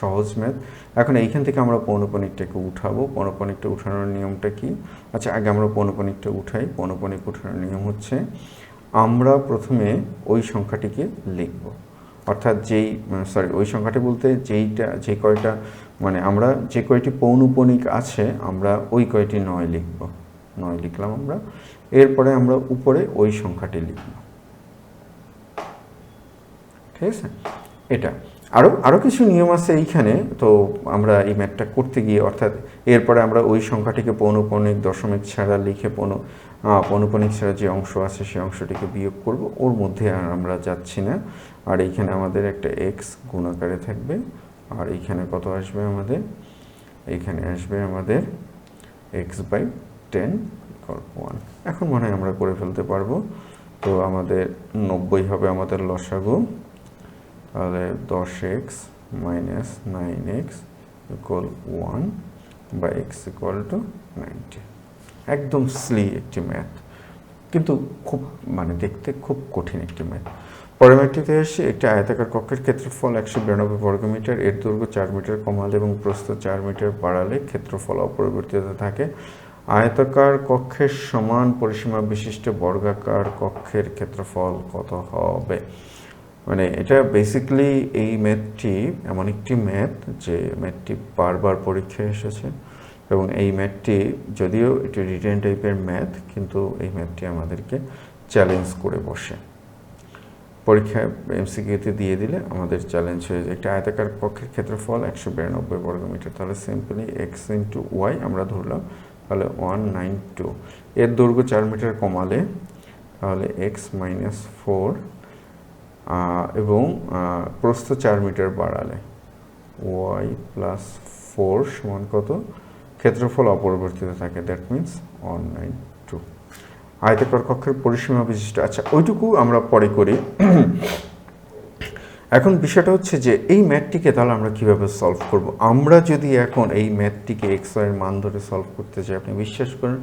সহজ ম্যাথ। এখন এইখান থেকে আমরা পৌনপণিকটাকে উঠাবো। পৌনপণিকটা উঠানোর নিয়মটা কি? আচ্ছা, আগে আমরা পৌনপণিকটা উঠাই। পৌনপণিক উঠানোর নিয়ম হচ্ছে, আমরা প্রথমে ওই সংখ্যাটিকে লিখব, অর্থাৎ ওই সংখ্যাটি বলতে যে কয়টা, মানে আমরা যে কয়টি পৌনপণিক আছে আমরা ওই কয়টি 9 লিখব। 9 লিখলাম আমরা। এরপরে আমরা উপরে ওই সংখ্যাটি লিখব, ঠিক আছে? এটা আরও কিছু নিয়ম আছে এইখানে, তো আমরা এই ম্যাথটা করতে গিয়ে, অর্থাৎ এরপরে আমরা ওই সংখ্যাটিকে পৌনপণিক দশমিক ছাড়া লিখে পৌনপণিক ছাড়া যে অংশ আছে সেই অংশটিকে বিয়োগ করব, ওর মধ্যে আর আমরা যাচ্ছি না। আর এইখানে আমাদের একটা এক্স গুণাকারে থাকবে, আর এইখানে কত আসবে আমাদের? এইখানে আসবে আমাদের x/10 = 1। এখন মনে হয় আমরা করে ফেলতে পারবো। তো আমাদের 90 হবে আমাদের লসাগু, তাহলে 10x মাইনাস 9x ইকুয়াল 1 বা x ইকুয়াল টু 90। একদম সিলি একটি ম্যাথ, কিন্তু খুব দেখতে খুব কঠিন একটি ম্যাথ। পরের ম্যাথটিতে এসে একটি আয়তাকার কক্ষের ক্ষেত্রফল 192 বর্গমিটার, এর দৈর্ঘ্য 4 মিটার কমালে এবং প্রস্থ 4 মিটার বাড়ালে ক্ষেত্রফল অপরিবর্তিত থাকে। আয়তাকার কক্ষের সমান পরিসীমা বিশিষ্ট বর্গাকার কক্ষের ক্ষেত্রফল কত হবে? মানে এটা বেসিক্যালি এই ম্যাথটি এমন একটি ম্যাথ যে ম্যাথটি বারবার পরীক্ষায় এসেছে, এবং এই ম্যাথটি যদিও এটি রিটেন টাইপের ম্যাথ, কিন্তু এই ম্যাথটি আমাদেরকে চ্যালেঞ্জ করে বসে। পরীক্ষায় এমসিকিউতে দিয়ে দিলে আমাদের চ্যালেঞ্জ হয়ে যায়। একটা আয়তাকার কক্ষের ক্ষেত্রফল 192 বর্গমিটার, তাহলে সিম্পলি এক্স ইন্টু ওয়াই আমরা ধরলাম, তাহলে 192। এর দৈর্ঘ্য 4 মিটার কমালে তাহলে এক্স মাইনাস 4, এবং প্রস্থ 4 মিটার বাড়ালে ওয়াই প্লাস 4 সমান কত? ক্ষেত্রফল অপরিবর্তিত থাকে, দ্যাট মিনস 192। আয়তাকার কক্ষের পরিসীমা বিশিষ্ট, আচ্ছা ওইটুকু আমরা পরে করি। এখন বিষয়টা হচ্ছে যে এই ম্যাথটিকে তাহলে আমরা কিভাবে সলভ করব? আমরা যদি এখন এই ম্যাথটিকে এক্স ওয়াই এর মান ধরে সলভ করতে চাই, আপনি বিশ্বাস করেন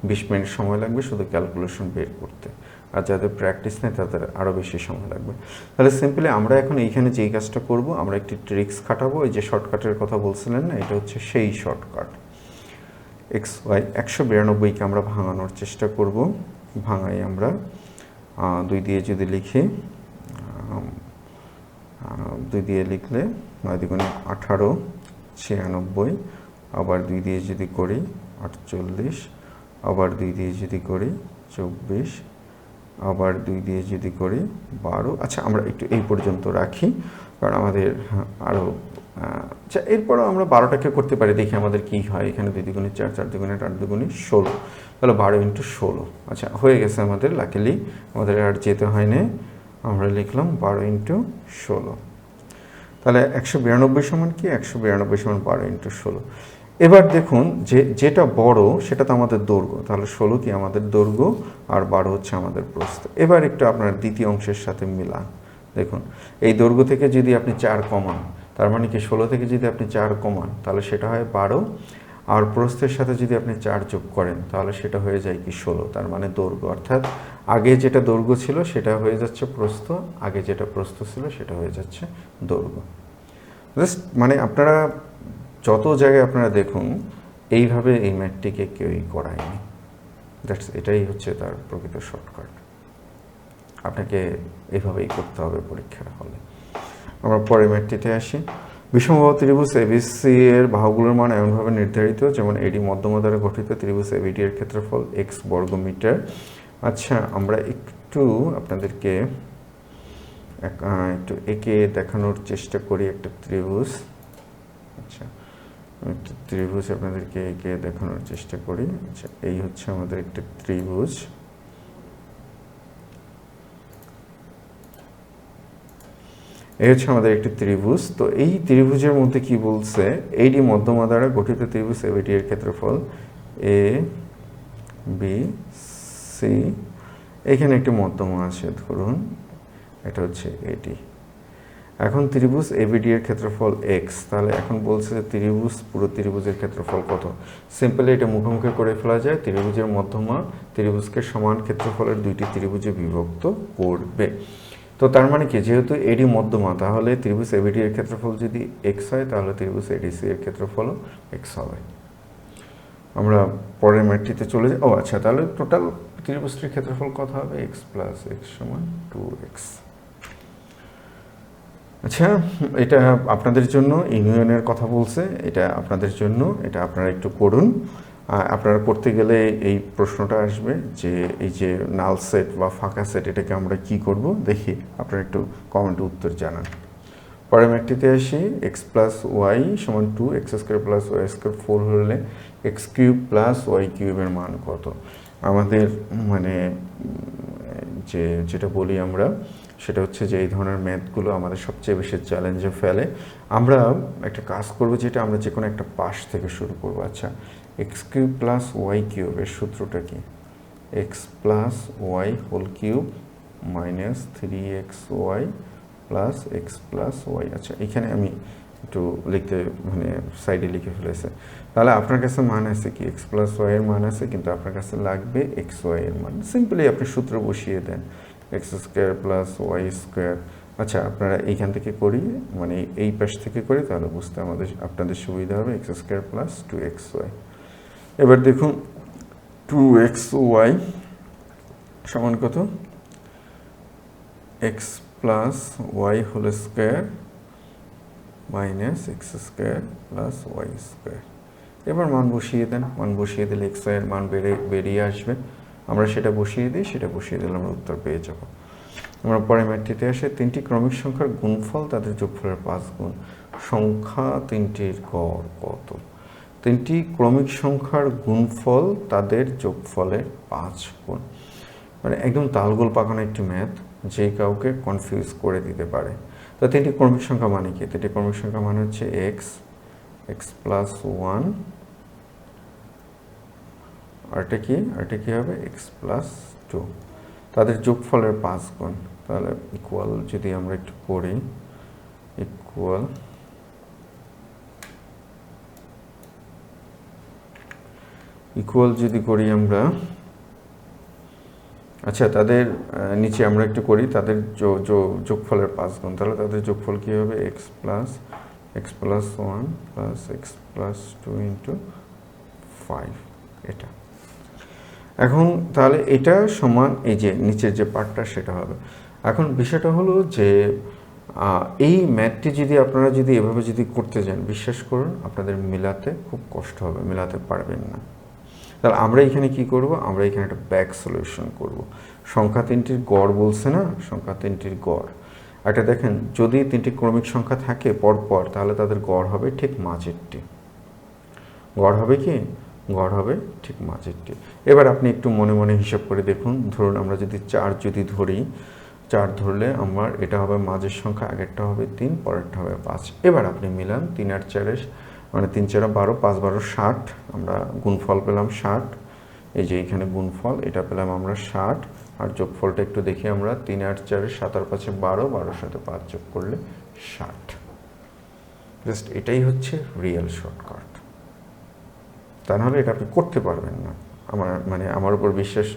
20 মিনিট সময় লাগবে শুধু ক্যালকুলেশন বের করতে, আর যাদের প্র্যাকটিস নেই তাদের আরও বেশি সময় লাগবে। তাহলে সিম্পলি আমরা এখন এইখানে যেই কাজটা করব, আমরা একটি ট্রিক্স খাটাবো। এই যে শর্টকাটের কথা বলছিলেন না, এটা হচ্ছে সেই শর্টকাট। এক্স ওয়াই 192কে আমরা ভাঙানোর চেষ্টা করব। ভাঙাই আমরা 2 দিয়ে যদি লিখি, 2 দিয়ে লিখলে 9 দুগুণে 18, 96, আবার 2 দিয়ে যদি করি 48, আবার 2 দিয়ে যদি করি 24, আবার 2 দিয়ে যদি করি 12। আচ্ছা আমরা একটু এই পর্যন্ত রাখি, কারণ আমাদের আরও, আচ্ছা এরপরও আমরা 12টাকে করতে পারি, দেখি আমাদের কি হয়। এখানে 2 দুগুণে 4, 4 দুগুণে 8, 8 দুগুণে 16, তাহলে 12 × 16। আচ্ছা হয়ে গেছে আমাদের, লাকিলি আমাদের আর যেতে হয় না। আমরা লিখলাম 12 × 16, তাহলে 192 সমান কি? 192 সমান 12 × 16। এবার দেখুন যেটা বড় সেটা তো আমাদের দৈর্ঘ্য, তাহলে 16 কি আমাদের দৈর্ঘ্য, আর 12 হচ্ছে আমাদের প্রস্থ। এবার একটু আপনার দ্বিতীয় অংশের সাথে মিলান, দেখুন এই দৈর্ঘ্য থেকে যদি আপনি 4 কমান, তার মানে কি 16 থেকে যদি আপনি 4 কমান তাহলে সেটা হয় 12, আর প্রস্থের সাথে যদি আপনি 4 যোগ করেন তাহলে সেটা হয়ে যায় কি 16, তার মানে দৈর্ঘ্য। অর্থাৎ আগে যেটা দৈর্ঘ্য ছিল সেটা হয়ে যাচ্ছে প্রস্থ, আগে যেটা প্রস্থ ছিল সেটা হয়ে যাচ্ছে দৈর্ঘ্য। জাস্ট মানে আপনারা যত জায়গায় আপনারা দেখুন এইভাবে এই ম্যাথটিকে কেউই করায়নি, এটাই হচ্ছে তার প্রকৃত শর্টকাট। আপনাকে এইভাবেই করতে হবে পরীক্ষার হলে। আমরা পরের ম্যাথটিতে আসি। বিষমবাহু ত্রিভুজ এবিসি এর বাহুগুলোর মান এমনভাবে নির্ধারিত যেমন এডি মধ্যমা দ্বারা গঠিত ত্রিভুজ এবিডি এর ক্ষেত্রফল এক্স বর্গমিটার। আচ্ছা, আমরা একটু আপনাদেরকে একটু এঁকে দেখানোর চেষ্টা করি একটা ত্রিভুজ। আচ্ছা, একটা ত্রিভুজ আপনাদেরকে এঁকে দেখানোর চেষ্টা করি। আচ্ছা, এই হচ্ছে আমাদের একটা ত্রিভুজ। এই হচ্ছে আমাদের একটি ত্রিভুজ। তো এই ত্রিভুজের মধ্যে কি বলছে, এইডি মধ্যমা দ্বারা গঠিত ত্রিভুজ এবিডি এর ক্ষেত্রফল এ বি সি। এখানে একটি মধ্যমা আছে, ধরুন এটা হচ্ছে এডি। এখন ত্রিভুজ এবিডি এর ক্ষেত্রফল এক্স, তাহলে এখন বলছে যে ত্রিভুজ পুরো ত্রিভুজের ক্ষেত্রফল কত। সিম্পলি এটা মুখোমুখি করে ফেলা যায়, ত্রিভুজের মধ্যমা ত্রিভুজকে সমান ক্ষেত্রফলের দুইটি ত্রিভুজে বিভক্ত করবে। তো তার মানে কি, যেহেতু এডি মধ্যমা তাহলে ত্রিভুজ এবিডি এর ক্ষেত্রফল যদি এক্স হয় তাহলে ত্রিভুজ এডিসি এর ক্ষেত্রফলও এক্স হবে। আমরা পরের ম্যাটটিতে চলে যাই। আচ্ছা, তাহলে টোটাল ত্রিভুজটির ক্ষেত্রফল কত হবে, এক্স প্লাস এক্স সমান 2x। আচ্ছা, এটা আপনাদের জন্য ইউনিয়নের কথা বলছে, এটা আপনাদের জন্য, এটা আপনারা একটু করুন। আপনারা করতে গেলে এই প্রশ্নটা আসবে যে এই যে নাল সেট বা ফাঁকা সেট, এটাকে আমরা কি করব দেখি, আপনারা একটু কমেন্টে উত্তর জানান। পরের ম্যাটটিতে আসি, এক্স প্লাস ওয়াই সমান 2, X square plus Y square 4 হলে এক্স কিউব প্লাস ওয়াই কিউবের মান কত। আমাদের মানে যেটা বলি আমরা, সেটা হচ্ছে যে এই ধরনের ম্যাথগুলো আমাদের সবচেয়ে বেশি চ্যালেঞ্জে ফেলে। আমরা একটা কাজ করব, যেটা আমরা যে কোনো একটা পাশ থেকে শুরু করব। আচ্ছা, এক্স কিউব প্লাস ওয়াই কিউবের সূত্রটা কি, X plus Y whole cube minus 3xy plus X plus Y. আচ্ছা, এখানে আমি একটু লিখতে মানে সাইডে লিখে ফেলেছে। তাহলে আপনার কাছে মান আছে কি, এক্স প্লাস ওয়াই এর মান আছে, কিন্তু আপনার কাছে লাগবে এক্স ওয়াই এর মান। সিম্পলি আপনি সূত্র বসিয়ে দেন, x square plus Y square. আচ্ছা, আপনারা এইখান থেকে করি, মানে এই পাশ থেকে করি, তাহলে বুঝতে আপনাদের সুবিধা হবে। X square plus 2xy। এবার দেখুন 2xy সমান কত, X plus Y whole square minus X square plus Y square. এবার মান বসিয়ে দেন, মান বসিয়ে দিলে এক্স ওয়াইয়ের মান বেরিয়ে আসবে। আমরা সেটা বসিয়ে দিই, সেটা বসিয়ে দিলে আমরা উত্তর পেয়ে যাব। আমরা পরে ম্যাটটিতে আসে, তিনটি ক্রমিক সংখ্যার গুণফল তাদের যোগফলের 5 গুণ। সংখ্যা তিনটির গড় কত। তিনটি ক্রমিক সংখ্যার গুণফল তাদের যোগফলের 5 গুণ। মানে একদম তালগোল পাকানো একটি ম্যাথ, যে কাউকে কনফিউজ করে দিতে পারে। তো তিনটি ক্রমিক সংখ্যা মানে কি, তিনটি ক্রমিক সংখ্যা মানে হচ্ছে এক্স, এক্স প্লাস 1, আরটা কি হবে এক্স প্লাস 2, তাদের যোগফলের 5 গুণ। তাহলে ইকুয়াল যদি আমরা একটু করি, ইকুয়াল যদি করি আমরা, আচ্ছা তাদের নিচে আমরা একটু করি, তাদের যোগফলের 5 গুণ। তাহলে তাদের যোগফল কী হবে, x plus 1 plus X plus 2 into 5, এটা। এখন তাহলে এটা সমান এই যে নিচের যে পার্টটা, সেটা হবে। এখন বিষয়টা হলো যে এই ম্যাথটি যদি আপনারা এভাবে করতে যান, বিশ্বাস করুন আপনাদের মেলাতে খুব কষ্ট হবে, মেলাতে পারবেন না। তাহলে আমরা এখানে কি করব, আমরা এখানে একটা ব্যাক সলিউশন করব। সংখ্যা তিনটির গড় বলছে না, সংখ্যা তিনটির গড়। একটা দেখেন, যদি তিনটি ক্রমিক সংখ্যা থাকে পরপর, তাহলে তাদের গড় হবে ঠিক মাঝেরটি। গড় হবে কি, গড় হবে ঠিক মাঝেরটি। এবার আপনি একটু মনে মনে হিসাব করে দেখুন। ধরুন আমরা যদি 4 ধরি, 4 ধরলে আমার এটা হবে মাঝের সংখ্যা, আগেরটা হবে 3, পরেরটা হবে 5। এবার আপনি মিলান 3 আর 4, মানে 3 4 12, 5 12 60। আমরা গুণফল পেলাম 60। এই যে এখানে গুণফল, এটা পেলাম আমরা 60। আর যোগফলটা একটু দেখি আমরা, 3 আর 4, 7 আর 5 12, 12 সাথে 5 যোগ করলে 60। জাস্ট এটাই হচ্ছে রিয়েল শর্টকাট। তা নাহলে এটা আপনি করতে পারবেন না। আমার উপর বিশ্বাস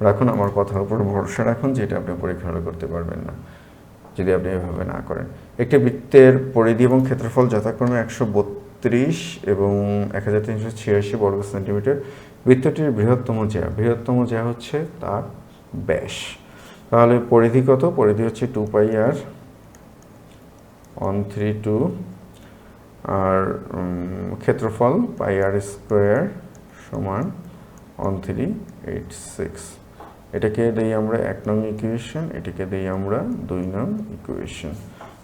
রাখুন, আমার কথার উপর ভরসা রাখুন যে এটা আপনি পরীক্ষা হলে করতে পারবেন না যদি আপনি এভাবে না করেন। একটি বৃত্তের পরিধি এবং ক্ষেত্রফল যথাক্রমে 132 এবং 1386 বর্গ সেন্টিমিটার। বৃত্তটির বৃহত্তম জ্যা হচ্ছে তার ব্যাস। তাহলে পরিধি কত, পরিধি হচ্ছে 2 পাই আর 132 আর ক্ষেত্রফল পাই আর স্কোয়ার সমান 1386। এটাকে দিই আমরা 1 নং ইকুয়েশন, এটাকে দিই আমরা 2 নং ইকুয়েশন।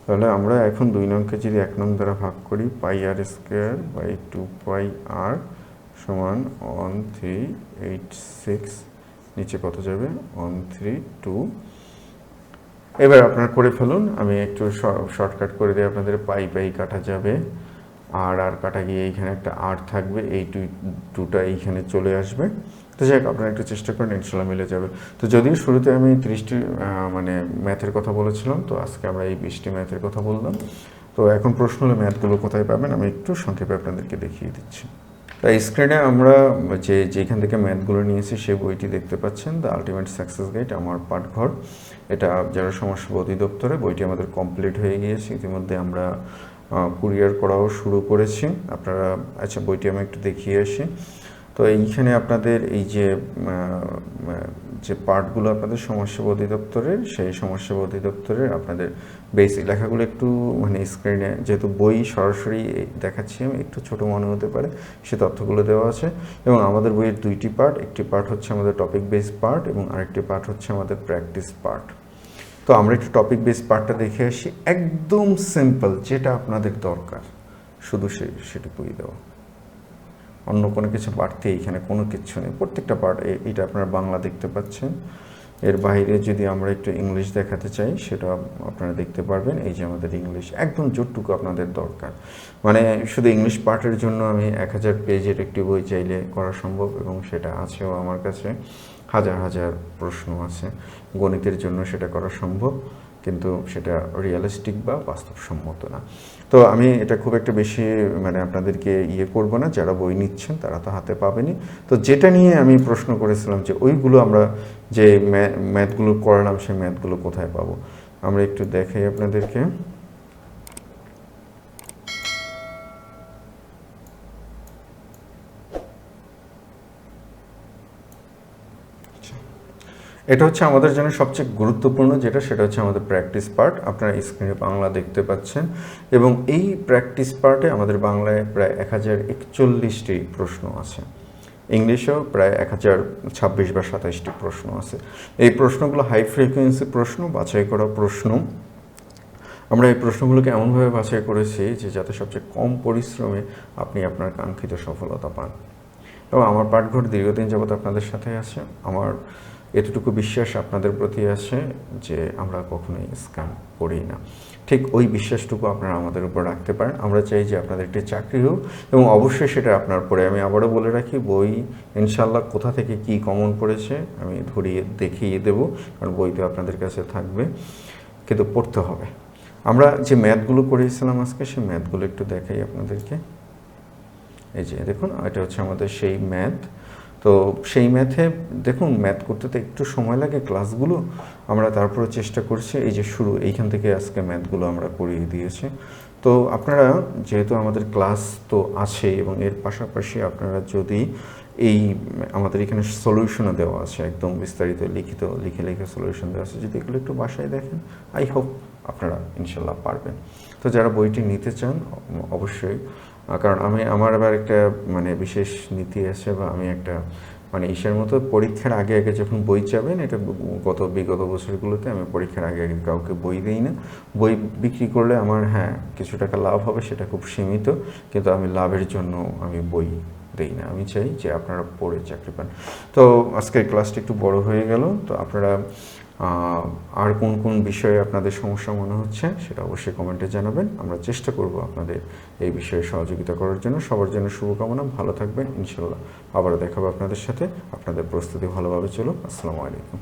তাহলে আমরা এখন 2 নংকে যদি 1 নং দ্বারা ভাগ করি, পাই আর স্কোয়ার বাই 2 পাই আর সমান 1386, নিচে কত যাবে 132। এবার আপনারা করে ফেলুন, আমি একটু শর্টকাট করে দিই আপনাদের। পাই পাই কাটা যাবে, আর কাটা গিয়ে এইখানে একটা আর থাকবে, এই টুটা এইখানে চলে আসবে। তো যাই হোক, আপনারা একটু চেষ্টা করেন, ইনশাল্লাহ মিলে যাবে। তো যদিও শুরুতে আমি 30টি মানে ম্যাথের কথা বলেছিলাম, তো আজকে আমরা এই 20টি ম্যাথের কথা বললাম। তো এখন প্রশ্ন হলো ম্যাথগুলো কোথায় পাবেন, আমি একটু সংক্ষেপে আপনাদেরকে দেখিয়ে দিচ্ছি। তাই স্ক্রিনে আমরা যেখান থেকে ম্যাথগুলো নিয়েছি সেই বইটি দেখতে পাচ্ছেন, দ্য আলটিমেট সাকসেস গাইড, আমার পাঠঘর। এটা যারা সমাজসেবা অধিদপ্তরে, বইটি আমাদের কমপ্লিট হয়ে গিয়েছে ইতিমধ্যে, আমরা কুরিয়ার করাও শুরু করেছি আপনারা। আচ্ছা, বইটি আমি একটু দেখিয়ে আসি। তো এইখানে আপনাদের এই যে পার্টগুলো আপনাদের সমাজসেবা অধিদপ্তরের, সেই সমাজসেবা অধিদপ্তরের আপনাদের বেসিক লেখাগুলো একটু মানে স্ক্রিনে, যেহেতু বই সরাসরি দেখাচ্ছি আমি, একটু ছোটো মনে হতে পারে, সে তথ্যগুলো দেওয়া আছে। এবং আমাদের বইয়ের 2টি পার্ট, একটি পার্ট হচ্ছে আমাদের টপিক বেস পার্ট এবং আরেকটি পার্ট হচ্ছে আমাদের প্র্যাকটিস পার্ট। তো আমরা একটু টপিক বেস পার্টটা দেখে আসি। একদম সিম্পল, যেটা আপনাদের দরকার শুধু সেটুকুই দেওয়া, অন্য কোনো কিছু বাড়তে এইখানে কোনো কিছু নেই। প্রত্যেকটা পার্ট, এটা আপনারা বাংলা দেখতে পাচ্ছেন। এর বাইরে যদি আমরা একটু ইংলিশ দেখাতে চাই, সেটা আপনারা দেখতে পারবেন। এই যে আমাদের ইংলিশ, একদম যতটুকু আপনাদের দরকার, মানে শুধু ইংলিশ পার্টের জন্য আমি 1000 পেজের একটি বই চাইলে করা সম্ভব, এবং সেটা আছেও আমার কাছে। হাজার হাজার প্রশ্ন আছে। গণিতের জন্য সেটা করা সম্ভব, কিন্তু সেটা রিয়েলিস্টিক বা বাস্তবসম্মত না। তো আমি এটা খুব একটা বেশি মানে আপনাদেরকে করব না, যারা বই নিচ্ছেন তারা তো হাতে পাবেনই। তো যেটা নিয়ে আমি প্রশ্ন করেছিলাম যে ওইগুলো আমরা যে ম্যাথগুলো করালাম, সেই ম্যাথগুলো কোথায় পাবো, আমরা একটু দেখাই আপনাদেরকে। এটা হচ্ছে আমাদের জন্য সবচেয়ে গুরুত্বপূর্ণ যেটা, সেটা হচ্ছে আমাদের প্র্যাকটিস পার্ট। আপনারা স্ক্রিনে বাংলা দেখতে পাচ্ছেন, এবং এই প্র্যাকটিস পার্টে আমাদের বাংলায় প্রায় 1041টি প্রশ্ন আছে, ইংলিশেও প্রায় 1026 বা 27টি প্রশ্ন আছে। এই প্রশ্নগুলো হাই ফ্রিকোয়েন্সি প্রশ্ন, বাছাই করা প্রশ্ন। আমরা এই প্রশ্নগুলোকে এমনভাবে বাছাই করেছি যে যাতে সবচেয়ে কম পরিশ্রমে আপনি আপনার কাঙ্ক্ষিত সফলতা পান। এবং আমার পাঠঘর দীর্ঘদিন যাবত আপনাদের সাথে আছে। আমার এতটুকু বিশ্বাস আপনাদের প্রতি আছে যে আমরা কখনোই স্ক্যাম করি না। ঠিক ওই বিশ্বাসটুকু আপনারা আমাদের উপর রাখতে পারেন। আমরা চাই যে আপনাদের একটি চাকরি হোক, এবং অবশ্যই সেটা আপনার পরে। আমি আবারও বলে রাখি, বই ইনশাল্লাহ কোথা থেকে কি কমন পড়েছে আমি ধরিয়ে দেখিয়ে দেব, কারণ বইতে আপনাদের কাছে থাকবে, কিন্তু পড়তে হবে। আমরা যে ম্যাথগুলো করেছিলাম আজকে, সেই ম্যাথগুলো একটু দেখাই আপনাদেরকে। এই যে দেখুন, এটা হচ্ছে আমাদের সেই ম্যাথ। তো সেই ম্যাথে দেখুন, ম্যাথ করতে তো একটু সময় লাগে ক্লাসগুলো, আমরা তারপরে চেষ্টা করছি। এই যে শুরু, এইখান থেকে আজকে ম্যাথগুলো আমরা করিয়ে দিয়েছি। তো আপনারা যেহেতু আমাদের ক্লাস তো আছে, এবং এর পাশাপাশি আপনারা যদি এই আমাদের এখানে সলিউশনও দেওয়া আছে, একদম বিস্তারিত লিখিত লিখে সলিউশন দেওয়া আছে, যদি এগুলো একটু বাসায় দেখেন, আই হোপ আপনারা ইনশাল্লাহ পারবেন। তো যারা বইটি নিতে চান অবশ্যই, কারণ আমার আবার একটা মানে বিশেষ নীতি আছে, বা আমি একটা মানে ঈশার মতো পরীক্ষার আগে আগে যখন বই চাবেন, এটা বিগত বছরগুলোতে আমি পরীক্ষার আগে আগে কাউকে বই দিই না। বই বিক্রি করলে আমার কিছু টাকা লাভ হবে, সেটা খুব সীমিত, কিন্তু আমি লাভের জন্য আমি বই দেই না। আমি চাই যে আপনারা পড়ে চাকরি পান। তো আজকের ক্লাসটা একটু বড় হয়ে গেল। তো আপনারা আর কোন কোন বিষয়ে আপনাদের সমস্যা মনে হচ্ছে সেটা অবশ্যই কমেন্টে জানাবেন। আমরা চেষ্টা করব আপনাদের এই বিষয়ে সহযোগিতা করার জন্য। সবার জন্য শুভকামনা, ভালো থাকবেন ইনশাল্লাহ। আবারও দেখা হবে আপনাদের সাথে। আপনাদের প্রস্তুতি ভালোভাবে চলো। আসসালামু আলাইকুম।